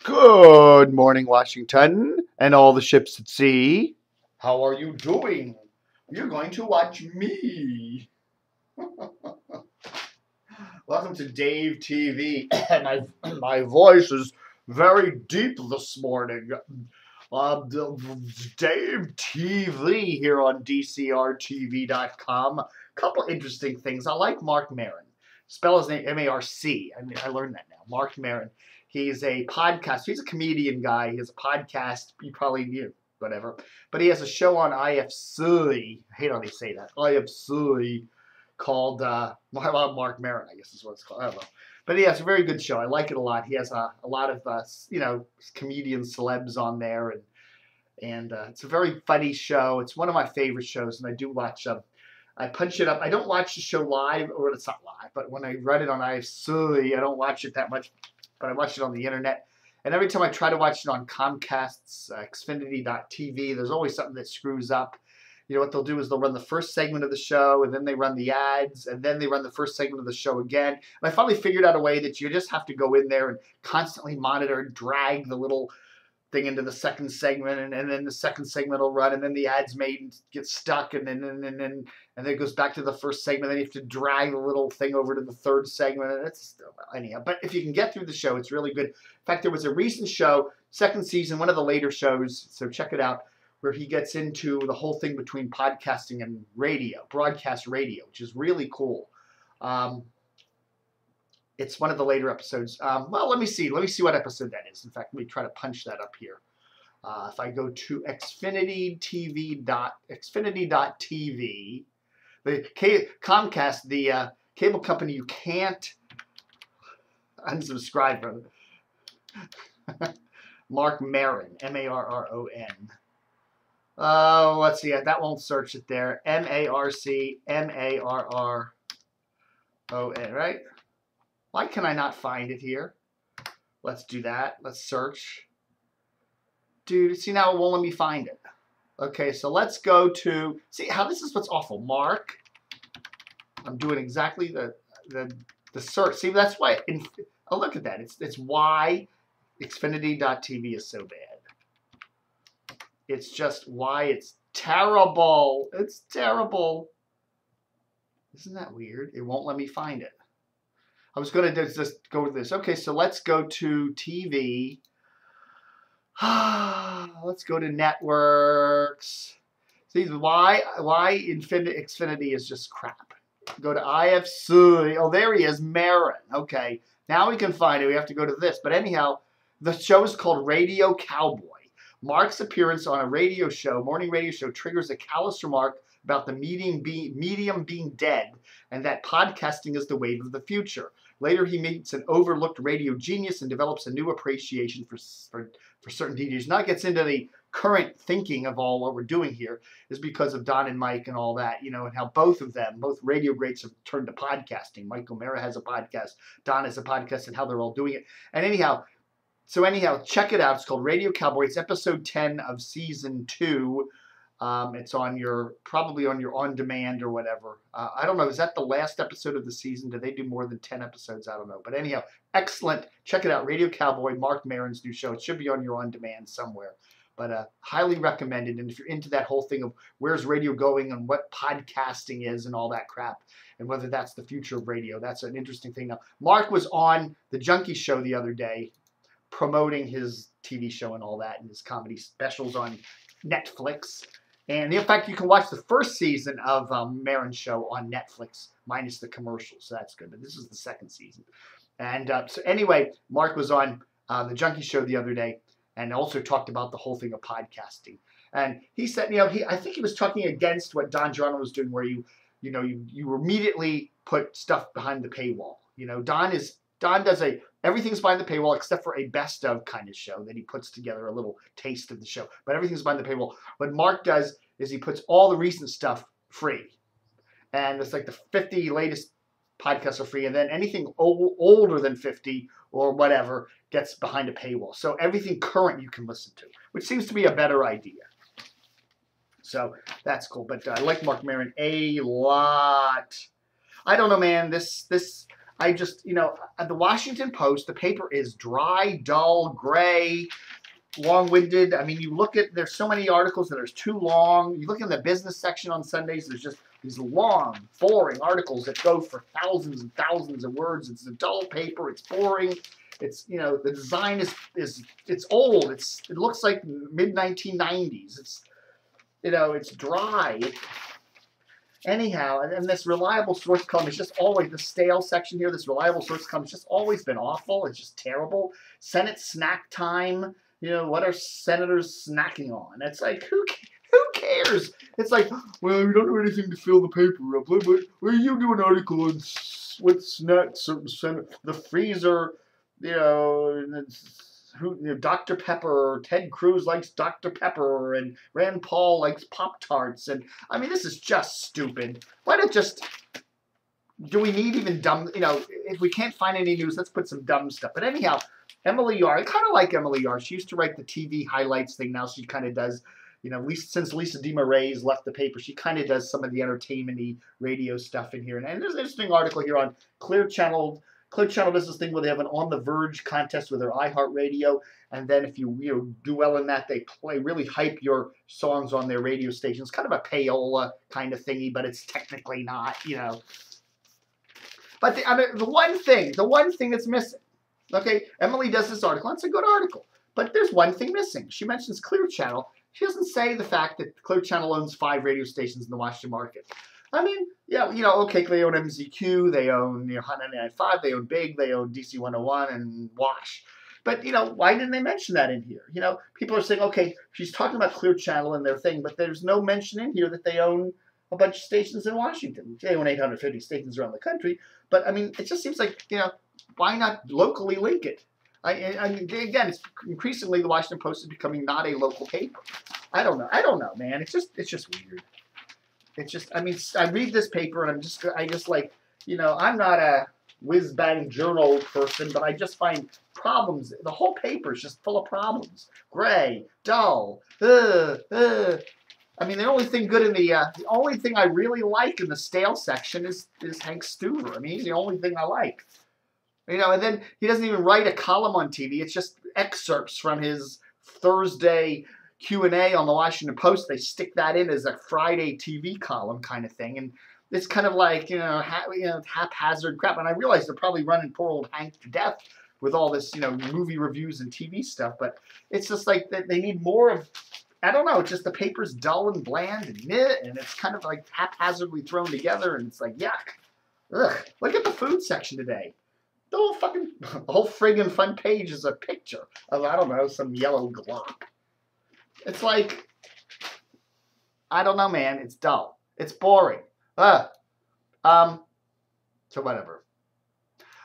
Good morning, Washington, and all the ships at sea. How are you doing? You're going to watch me. Welcome to Dave TV. my voice is very deep this morning. Dave TV here on DCRTV.com. Couple interesting things. I like Marc Maron. Spell his name M-A-R-C. I learned that now. Marc Maron. He's a podcast. He's a comedian guy. He has a podcast. You probably knew, whatever. But he has a show on IFC. I hate how they say that. IFC called Marc Maron, I guess is what it's called. I don't know. But he has a very good show. I like it a lot. He has a lot of comedian celebs on there, and it's a very funny show. It's one of my favorite shows, and I do watch I punch it up. I don't watch the show live, or it's not live, but when I run it on IFC, I don't watch it that much, but I watch it on the internet. And every time I try to watch it on Comcast's Xfinity.TV, there's always something that screws up. You know what they'll do is they'll run the first segment of the show, and then they run the ads, and then they run the first segment of the show again. And I finally figured out a way that you just have to go in there and constantly monitor and drag the little thing into the second segment, and then the second segment will run, and then the ads made get stuck, and then it goes back to the first segment. Then you have to drag the little thing over to the third segment. And it's anyhow. But if you can get through the show, it's really good. In fact, there was a recent show, second season, one of the later shows, so check it out, where he gets into the whole thing between podcasting and radio, broadcast radio, which is really cool. It's one of the later episodes. Well, let me see what episode that is. In fact, let me try to punch that up here. If I go to Xfinity.TV, the Comcast, the cable company you can't unsubscribe from. Marc Maron, M-A-R-R-O-N. Oh, let's see. That won't search it there. M-A-R-C, M-A-R-R-O-N, right? Why can I not find it here? Let's do that. Let's search. Dude, see, now it won't let me find it. Okay, so let's go to, see how this is what's awful. Marc. I'm doing exactly the search. See, that's why, oh, look at that. It's why Xfinity.TV is so bad. It's just why it's terrible. It's terrible. Isn't that weird? It won't let me find it. I was going to just go with this. Okay, so let's go to TV. Let's go to networks. See, why Xfinity is just crap. Go to IFC. Oh, there he is, Maron. Okay, now we can find it. We have to go to this. But anyhow, the show is called Radio Cowboy. Marc's appearance on a radio show, morning radio show, triggers a callous remark about the medium being dead and that podcasting is the wave of the future. Later, he meets an overlooked radio genius and develops a new appreciation for certain details. Now it gets into the current thinking of all what we're doing here is because of Don and Mike and all that, you know, and how both radio greats have turned to podcasting. Mike O'Mara has a podcast, Don has a podcast, and how they're all doing it. And anyhow, check it out. It's called Radio Cowboy. It's episode 10 of season 2. It's on probably on your on-demand or whatever. I don't know. Is that the last episode of the season? Do they do more than 10 episodes? I don't know. But anyhow, excellent. Check it out. Radio Cowboy, Marc Maron's new show. It should be on your on-demand somewhere. But highly recommended. And if you're into that whole thing of where's radio going and what podcasting is and all that crap, and whether that's the future of radio, that's an interesting thing. Now, Marc was on the Junkie Show the other day promoting his TV show and all that and his comedy specials on Netflix. And in fact, you can watch the first season of Maron's show on Netflix, minus the commercials. So that's good. But this is the second season. And so anyway, Marc was on the Junkie Show the other day and also talked about the whole thing of podcasting. And he said, you know, I think he was talking against what Don Geronimo was doing, where you immediately put stuff behind the paywall. You know, Don does everything's behind the paywall except for a best of kind of show that he puts together, a little taste of the show. But everything's behind the paywall. What Marc does is he puts all the recent stuff free. And it's like the 50 latest podcasts are free. And then anything older than 50 or whatever gets behind a paywall. So everything current you can listen to, which seems to be a better idea. So that's cool. But I like Marc Maron a lot. I don't know, man. I just, at the Washington Post, the paper is dry, dull, gray, long-winded. I mean, you look at, there's so many articles that are too long. You look in the business section on Sundays, there's just these long, boring articles that go for thousands and thousands of words. It's a dull paper. It's boring. It's, the design is it's old. It looks like mid-1990s. It's dry. Anyhow, and this reliable source column is just always, the stale section here, this reliable source column has just always been awful. It's just terrible. Senate snack time. What are senators snacking on? It's like, who cares? It's like, well, we don't have anything to fill the paper up. But you do an article on what snacks certain senators, the freezer, Dr. Pepper, Ted Cruz likes Dr. Pepper, and Rand Paul likes Pop-Tarts. And, I mean, this is just stupid. Why not just, do we need even dumb, if we can't find any news, let's put some dumb stuff. But anyhow, Emily Yahr, I kind of like Emily Yahr. She used to write the TV highlights thing. Now she kind of does, since Lisa DeMarais left the paper, she kind of does some of the entertainment-y radio stuff in here. And there's an interesting article here on Clear Channel. Clear Channel does this thing where they have an On the Verge contest with their iHeartRadio, and then if you do well in that, they really hype your songs on their radio stations. Kind of a payola kind of thingy, but it's technically not, But the one thing that's missing. Okay, Emily does this article. It's a good article, but there's one thing missing. She mentions Clear Channel. She doesn't say the fact that Clear Channel owns 5 radio stations in the Washington market. I mean, yeah, okay, they own MZQ, they own Hot 99.5, they own Big, they own DC 101 and Wash. But, why didn't they mention that in here? People are saying, okay, she's talking about Clear Channel and their thing, but there's no mention in here that they own a bunch of stations in Washington. They own 850 stations around the country. But, I mean, it just seems like, why not locally link it? I mean, again, it's increasingly the Washington Post is becoming not a local paper. I don't know, man. It's just weird. It's just, I mean, I read this paper and I just like, I'm not a whiz-bang journal person, but I just find problems. The whole paper is just full of problems. Gray, dull, I mean, the only thing good in the only thing I really like in the stale section is Hank Stuver. I mean, he's the only thing I like. And then he doesn't even write a column on TV. It's just excerpts from his Thursday Q&A on the Washington Post. They stick that in as a Friday TV column kind of thing. And it's kind of like, haphazard crap. And I realize they're probably running poor old Hank to death with all this, movie reviews and TV stuff. But it's just like they need more of, I don't know, it's just the paper's dull and bland and it's kind of like haphazardly thrown together. And it's like, yuck. Ugh. Look at the food section today. The whole friggin' front page is a picture of, I don't know, some yellow glop. It's like, I don't know, man. It's dull. It's boring. So whatever.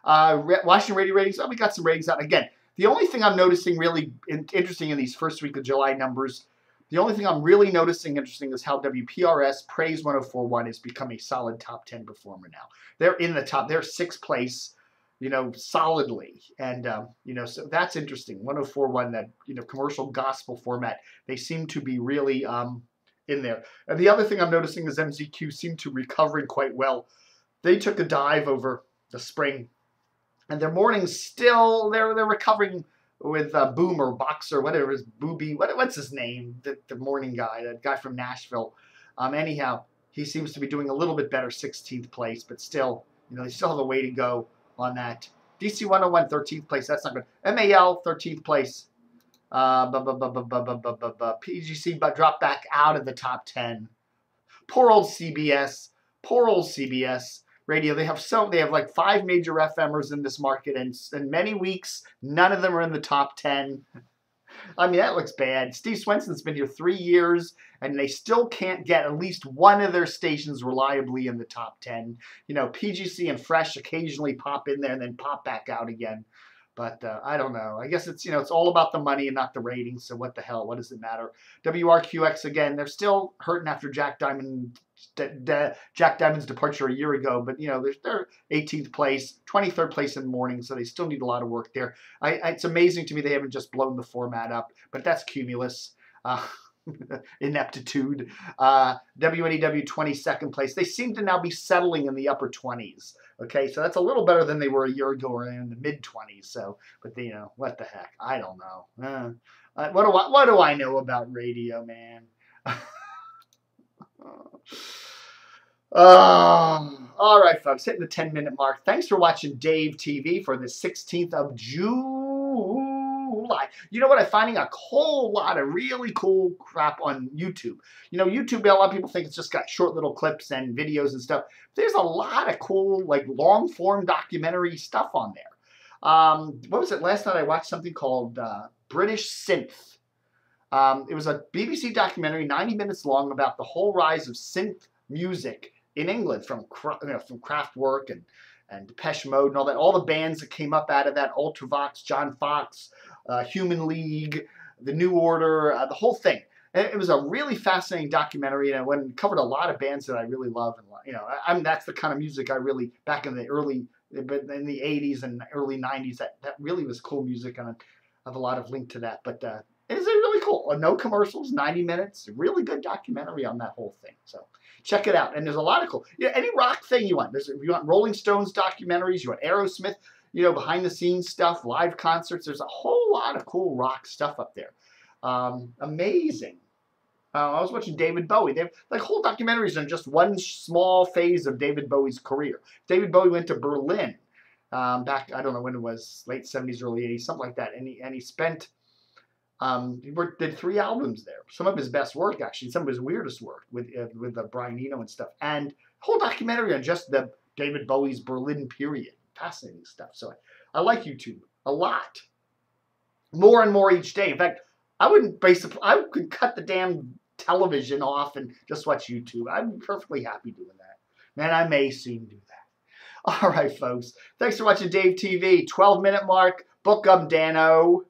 Washington radio ratings. Oh, we got some ratings out. Again, the only thing I'm noticing really interesting in these first week of July numbers, the only thing I'm really noticing interesting is how WPRS Praise 104.1 has become a solid top 10 performer now. They're in the top. They're 6th place. Solidly. And, so that's interesting. 104.1, that, commercial gospel format, they seem to be really in there. And the other thing I'm noticing is MZQ seem to recovering quite well. They took a dive over the spring, and their mornings still, they're recovering with Boomer, Boxer, whatever is Booby, what's his name? The morning guy, that guy from Nashville. Anyhow, he seems to be doing a little bit better, 16th place, but still, they still have a way to go on that. DC 101, 13th place. That's not good. MAL, 13th place. PGC but dropped back out of the top 10. Poor old CBS. Poor old CBS radio. They have like 5 major FMers in this market, and in many weeks, none of them are in the top 10. I mean, that looks bad. Steve Swenson's been here 3 years, and they still can't get at least one of their stations reliably in the top 10. PGC and Fresh occasionally pop in there and then pop back out again. But I don't know. I guess it's, it's all about the money and not the ratings. So what the hell? What does it matter? WRQX, again, they're still hurting after Jack Diamond's departure a year ago. But, they're 18th place, 23rd place in the morning. So they still need a lot of work there. It's amazing to me they haven't just blown the format up. But that's cumulus. ineptitude. WNEW 22nd place. They seem to now be settling in the upper 20s. Okay, so that's a little better than they were a year ago, or in the mid 20s. So, but you know, what the heck? I don't know. What do I know about radio, man? All right, folks, hitting the 10-minute mark. Thanks for watching Dave TV for the 16th of July. You know what? I'm finding a whole lot of really cool crap on YouTube. You know, YouTube, a lot of people think it's just got short little clips and videos and stuff. There's a lot of cool, like, long-form documentary stuff on there. What was it? Last night I watched something called British Synth. It was a BBC documentary, 90 minutes long, about the whole rise of synth music in England, from Kraftwerk and Depeche Mode and all the bands that came up out of that, Ultravox, John Fox, Human League, The New Order, the whole thing. And it was a really fascinating documentary, and it covered a lot of bands that I really love. And you know, that's the kind of music I really, back in the 80s and early 90s, that really was cool music, and I have a lot of link to that. But it's really cool. No commercials, 90 minutes, really good documentary on that whole thing. So check it out. And there's a lot of cool, any rock thing you want. If you want Rolling Stones documentaries, you want Aerosmith, you know, behind the scenes stuff, live concerts. There's a whole lot of cool rock stuff up there. Amazing. I was watching David Bowie. They have like whole documentaries on just one small phase of David Bowie's career. David Bowie went to Berlin back, I don't know when it was, late 70s, early 80s, something like that. And he spent, did 3 albums there. Some of his best work, actually, some of his weirdest work with Brian Eno and stuff. And whole documentary on just the David Bowie's Berlin period. Fascinating stuff. So I like YouTube a lot. More and more each day. In fact, I could cut the damn television off and just watch YouTube. I'm perfectly happy doing that. And I may soon do that. All right, folks. Thanks for watching Dave TV. 12-minute mark. Book 'em, Dano.